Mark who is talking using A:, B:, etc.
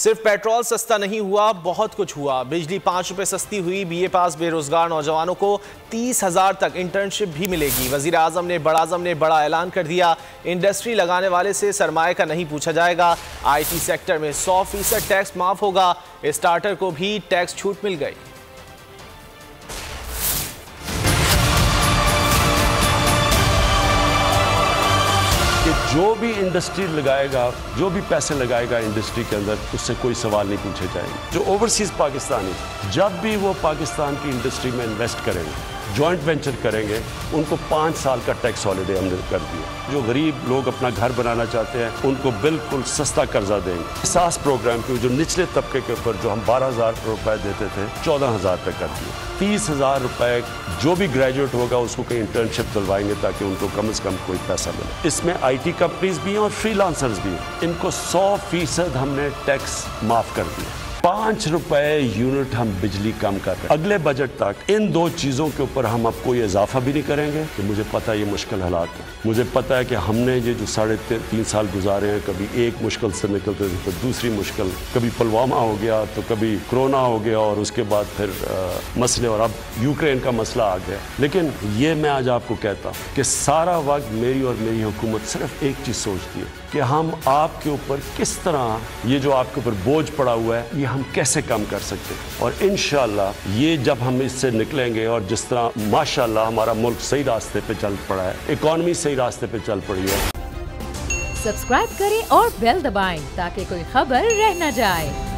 A: सिर्फ पेट्रोल सस्ता नहीं हुआ, बहुत कुछ हुआ। बिजली 5 रुपए सस्ती हुई। बीए पास बेरोजगार नौजवानों को 30,000 तक इंटर्नशिप भी मिलेगी। वजीर आजम ने बड़ा ऐलान कर दिया। इंडस्ट्री लगाने वाले से सरमाए का नहीं पूछा जाएगा। IT सेक्टर में 100% टैक्स माफ होगा। स्टार्टर को भी टैक्स छूट मिल गई।
B: कि जो भी इंडस्ट्री लगाएगा, जो भी पैसे लगाएगा इंडस्ट्री के अंदर, उससे कोई सवाल नहीं पूछे जाएंगे। जो ओवरसीज पाकिस्तानी जब भी वो पाकिस्तान की इंडस्ट्री में इन्वेस्ट करेंगे, जॉइंट वेंचर करेंगे, उनको 5 साल का टैक्स हॉलिडे हमने कर दिया। जो गरीब लोग अपना घर बनाना चाहते हैं, उनको बिल्कुल सस्ता कर्जा देंगे। सास प्रोग्राम के जो निचले तबके के ऊपर जो हम 12,000 रुपए देते थे, 14,000 पे कर दिए। 30,000 रुपए जो भी ग्रेजुएट होगा उसको कहीं इंटर्नशिप दिलवाएंगे ताकि उनको कम से कम कोई पैसा मिले। इसमें IT कंपनीज भी हैं और फ्रीलांसर्स भी हैं। इनको 100% हमने टैक्स माफ कर दिया। 5 रुपए यूनिट हम बिजली कम कर रहे हैं। अगले बजट तक इन 2 चीज़ों के ऊपर हम अब कोई इजाफा भी नहीं करेंगे। कि मुझे पता है ये मुश्किल हालात है, मुझे पता है कि हमने ये जो 3.5 साल गुजारे हैं, कभी एक मुश्किल से निकलते थे तो दूसरी मुश्किल, कभी पुलवामा हो गया तो कभी कोरोना हो गया और उसके बाद फिर मसले, और अब यूक्रेन का मसला आ गया। लेकिन ये मैं आज आपको कहता हूँ कि सारा वक्त मेरी और मेरी हुकूमत सिर्फ एक चीज़ सोचती है कि हम आपके ऊपर किस तरह ये जो आपके ऊपर बोझ पड़ा हुआ है, ये हम कैसे कम कर सकते हैं। और इंशाअल्लाह ये जब हम इससे निकलेंगे और जिस तरह माशाअल्लाह हमारा मुल्क सही रास्ते पे चल पड़ा है, इकॉनमी सही रास्ते पे चल पड़ी है।
C: सब्सक्राइब करें और बेल दबाएं ताकि कोई खबर रह न जाए।